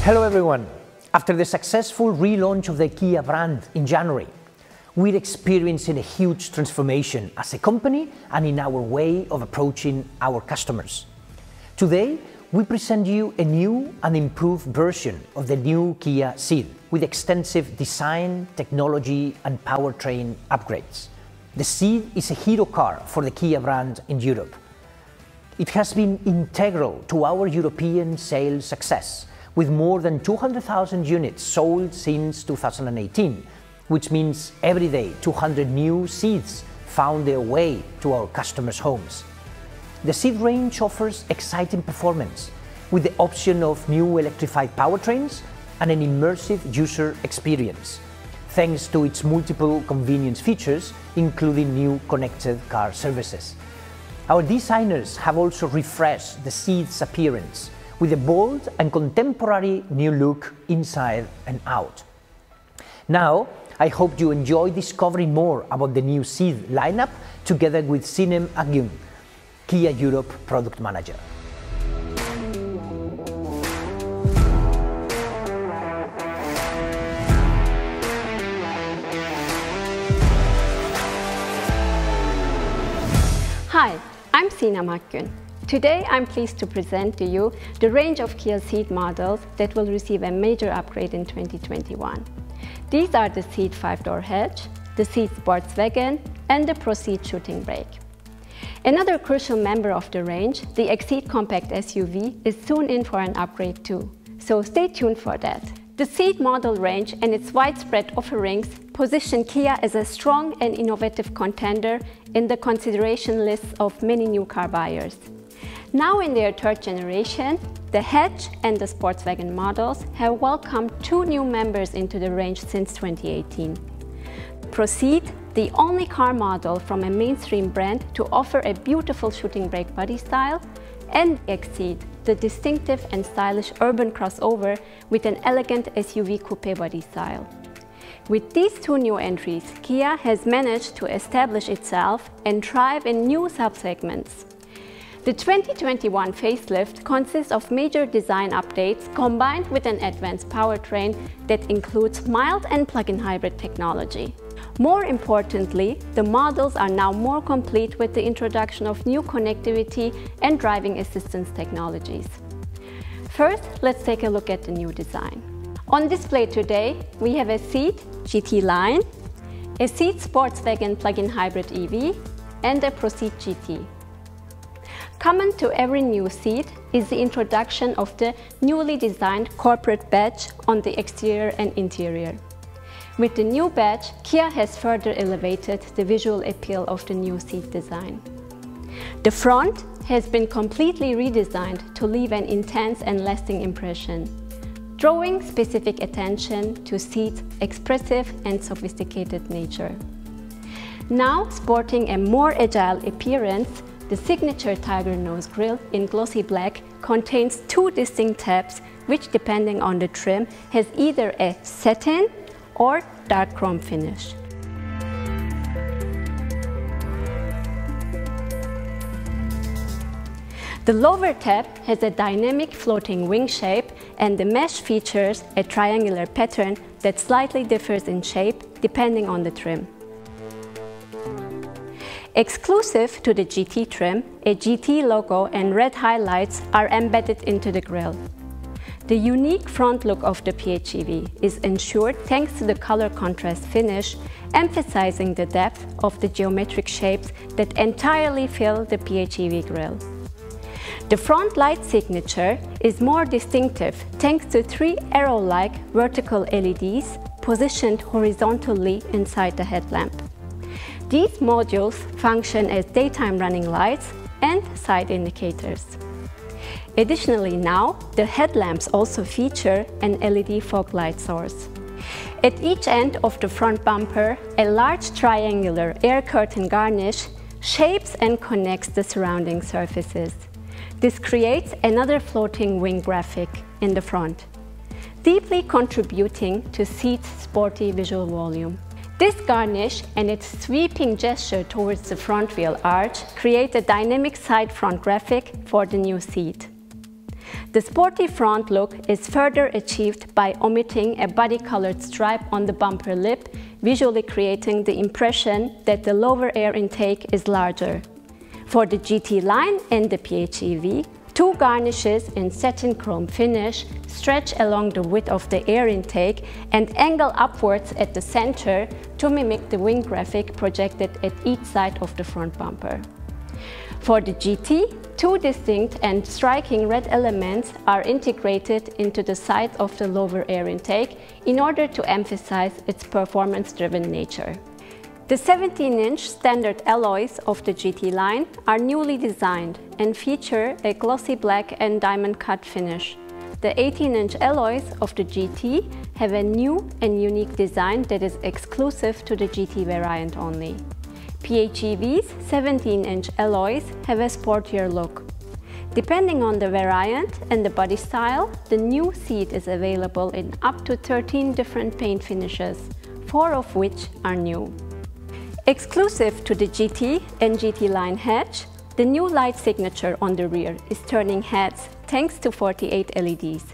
Hello everyone! After the successful relaunch of the Kia brand in January, we're experiencing a huge transformation as a company and in our way of approaching our customers. Today, we present you a new and improved version of the new Kia Ceed with extensive design, technology and powertrain upgrades. The Ceed is a hero car for the Kia brand in Europe. It has been integral to our European sales success, with more than 200,000 units sold since 2018, which means every day 200 new Ceeds found their way to our customers' homes. The Ceed range offers exciting performance, with the option of new electrified powertrains and an immersive user experience, thanks to its multiple convenience features, including new connected car services. Our designers have also refreshed the Ceed's appearance, with a bold and contemporary new look inside and out. Now, I hope you enjoy discovering more about the new Ceed lineup together with Sinem Agyung, Kia Europe Product Manager. Hi, I'm Sinem Agyung. Today I'm pleased to present to you the range of Kia Ceed models that will receive a major upgrade in 2021. These are the Ceed 5-door hatch, the Ceed sports wagon and the Pro Ceed shooting brake. Another crucial member of the range, the Ceed compact SUV, is soon in for an upgrade too, so stay tuned for that. The Ceed model range and its widespread offerings position Kia as a strong and innovative contender in the consideration lists of many new car buyers. Now in their third generation, the hatch and the sports wagon models have welcomed two new members into the range since 2018. Pro Ceed, the only car model from a mainstream brand to offer a beautiful shooting brake body style, and Ceed, the distinctive and stylish urban crossover with an elegant SUV coupe body style. With these two new entries, Kia has managed to establish itself and thrive in new subsegments. The 2021 facelift consists of major design updates combined with an advanced powertrain that includes mild and plug-in hybrid technology. More importantly, the models are now more complete with the introduction of new connectivity and driving assistance technologies. First, let's take a look at the new design. On display today, we have a Ceed GT line, a Ceed sports wagon plug-in hybrid EV, and a Pro Ceed GT. Common to every new Ceed is the introduction of the newly designed corporate badge on the exterior and interior. With the new badge, Kia has further elevated the visual appeal of the new Ceed design. The front has been completely redesigned to leave an intense and lasting impression, drawing specific attention to Ceed's expressive and sophisticated nature. Now sporting a more agile appearance, the signature tiger nose grille in glossy black contains two distinct tabs which, depending on the trim, has either a satin or dark chrome finish. The lower tab has a dynamic floating wing shape, and the mesh features a triangular pattern that slightly differs in shape depending on the trim. Exclusive to the GT trim, a GT logo and red highlights are embedded into the grille. The unique front look of the PHEV is ensured thanks to the color contrast finish, emphasizing the depth of the geometric shapes that entirely fill the PHEV grille. The front light signature is more distinctive thanks to three arrow-like vertical LEDs positioned horizontally inside the headlamp. These modules function as daytime running lights and side indicators. Additionally now, the headlamps also feature an LED fog light source. At each end of the front bumper, a large triangular air curtain garnish shapes and connects the surrounding surfaces. This creates another floating wing graphic in the front, deeply contributing to Ceed's sporty visual volume. This garnish and its sweeping gesture towards the front wheel arch create a dynamic side front graphic for the new Ceed. The sporty front look is further achieved by omitting a body-colored stripe on the bumper lip, visually creating the impression that the lower air intake is larger. For the GT line and the PHEV, two garnishes in satin chrome finish stretch along the width of the air intake and angle upwards at the center to mimic the wing graphic projected at each side of the front bumper. For the GT, two distinct and striking red elements are integrated into the sides of the lower air intake in order to emphasize its performance-driven nature. The 17-inch standard alloys of the GT line are newly designed and feature a glossy black and diamond cut finish. The 18-inch alloys of the GT have a new and unique design that is exclusive to the GT variant only. PHEV's 17-inch alloys have a sportier look. Depending on the variant and the body style, the new Ceed is available in up to 13 different paint finishes, 4 of which are new. Exclusive to the GT and GT line hatch, the new light signature on the rear is turning heads thanks to 48 LEDs,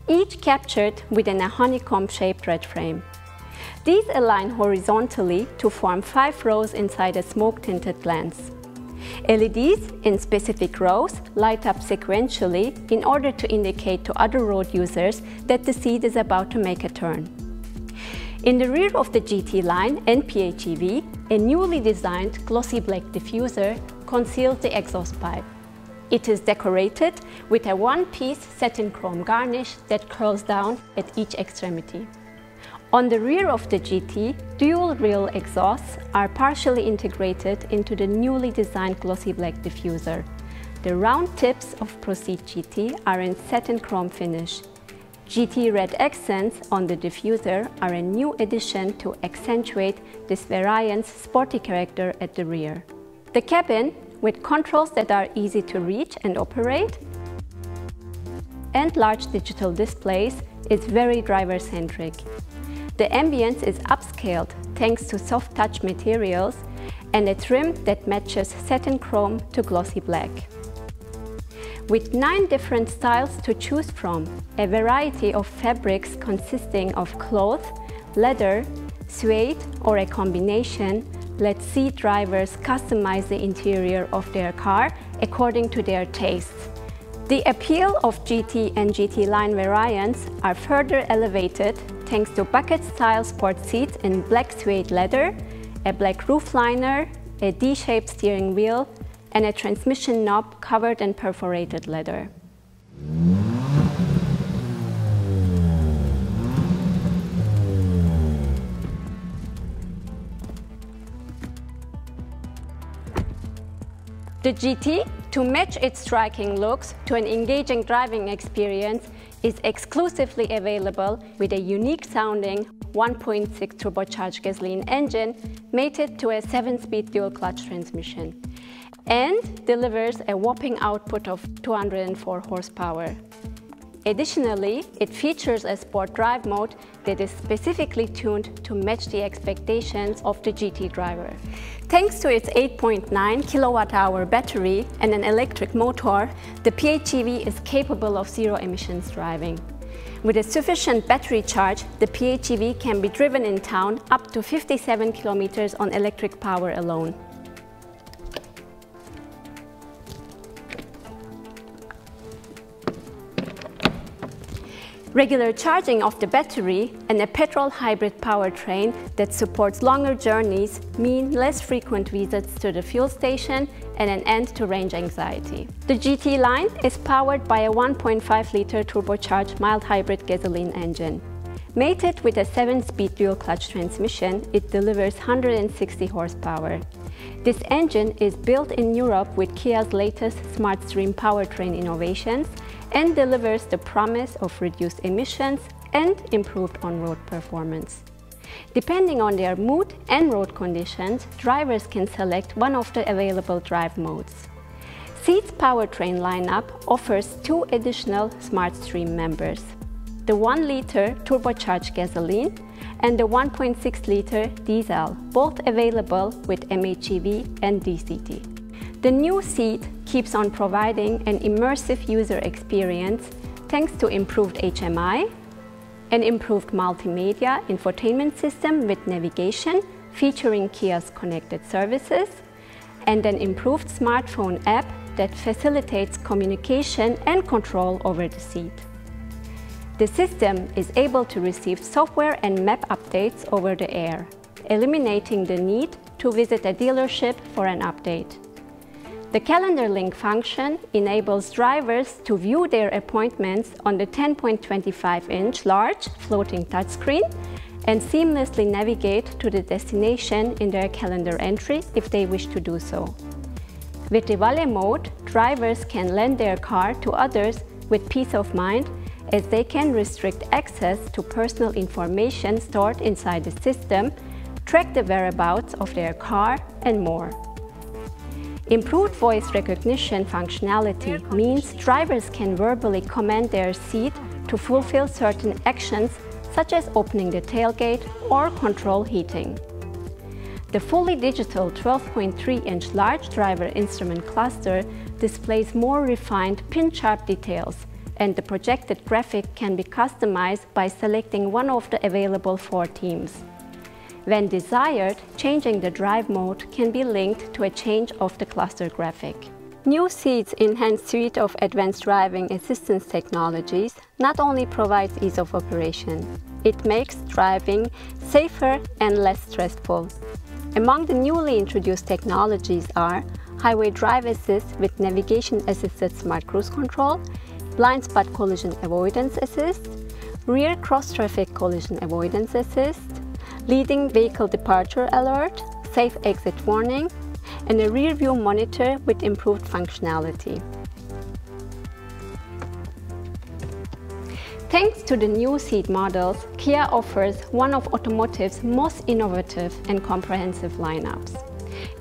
each captured within a honeycomb-shaped red frame. These align horizontally to form 5 rows inside a smoke-tinted lens. LEDs in specific rows light up sequentially in order to indicate to other road users that the Ceed is about to make a turn. In the rear of the GT line and PHEV, a newly designed glossy black diffuser conceals the exhaust pipe. It is decorated with a one-piece satin chrome garnish that curls down at each extremity. On the rear of the GT, dual-reel exhausts are partially integrated into the newly designed glossy black diffuser. The round tips of Proceed GT are in satin chrome finish. GT red accents on the diffuser are a new addition to accentuate this variant's sporty character at the rear. The cabin, with controls that are easy to reach and operate, and large digital displays, is very driver-centric. The ambience is upscaled thanks to soft touch materials and a trim that matches satin chrome to glossy black. With 9 different styles to choose from, a variety of fabrics consisting of cloth, leather, suede or a combination, let Ceed drivers customize the interior of their car according to their tastes. The appeal of GT and GT line variants are further elevated thanks to bucket-style sport seats in black suede leather, a black roof liner, a D-shaped steering wheel, and a transmission knob covered in perforated leather. The GT, to match its striking looks to an engaging driving experience, is exclusively available with a unique sounding 1.6 turbocharged gasoline engine mated to a 7-speed dual-clutch transmission, and delivers a whopping output of 204 horsepower. Additionally, it features a sport drive mode that is specifically tuned to match the expectations of the GT driver. Thanks to its 8.9 kWh battery and an electric motor, the PHEV is capable of zero-emissions driving. With a sufficient battery charge, the PHEV can be driven in town up to 57 km on electric power alone. Regular charging of the battery and a petrol hybrid powertrain that supports longer journeys mean less frequent visits to the fuel station and an end to range anxiety. The GT line is powered by a 1.5-liter turbocharged mild hybrid gasoline engine. Mated with a 7-speed dual-clutch transmission, it delivers 160 horsepower. This engine is built in Europe with Kia's latest SmartStream powertrain innovations and delivers the promise of reduced emissions and improved on-road performance. Depending on their mood and road conditions, drivers can select one of the available drive modes. Ceed's powertrain lineup offers 2 additional SmartStream members: the 1-liter turbocharged gasoline and the 1.6-liter diesel, both available with MHEV and DCT. The new Ceed keeps on providing an immersive user experience thanks to improved HMI, an improved multimedia infotainment system with navigation featuring Kia's connected services, and an improved smartphone app that facilitates communication and control over the seat. The system is able to receive software and map updates over the air, eliminating the need to visit a dealership for an update. The calendar link function enables drivers to view their appointments on the 10.25-inch large floating touchscreen and seamlessly navigate to the destination in their calendar entry if they wish to do so. With the valet mode, drivers can lend their car to others with peace of mind, as they can restrict access to personal information stored inside the system, track the whereabouts of their car, and more. Improved voice recognition functionality means drivers can verbally command their seat to fulfill certain actions, such as opening the tailgate or control heating. The fully digital 12.3-inch large driver instrument cluster displays more refined pin-sharp details, and the projected graphic can be customized by selecting one of the available 4 themes. When desired, changing the drive mode can be linked to a change of the cluster graphic. New Ceed's enhanced suite of advanced driving assistance technologies not only provides ease of operation, it makes driving safer and less stressful. Among the newly introduced technologies are Highway Drive Assist with navigation-assisted smart cruise control, blind spot collision avoidance assist, rear cross-traffic collision avoidance assist, leading vehicle departure alert, safe exit warning, and a rear view monitor with improved functionality. Thanks to the new Ceed models, Kia offers one of automotive's most innovative and comprehensive lineups.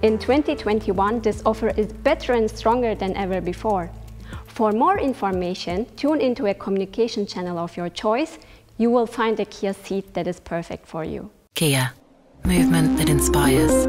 In 2021, this offer is better and stronger than ever before. For more information, tune into a communication channel of your choice. You will find a Kia Ceed that is perfect for you. Kia, movement that inspires.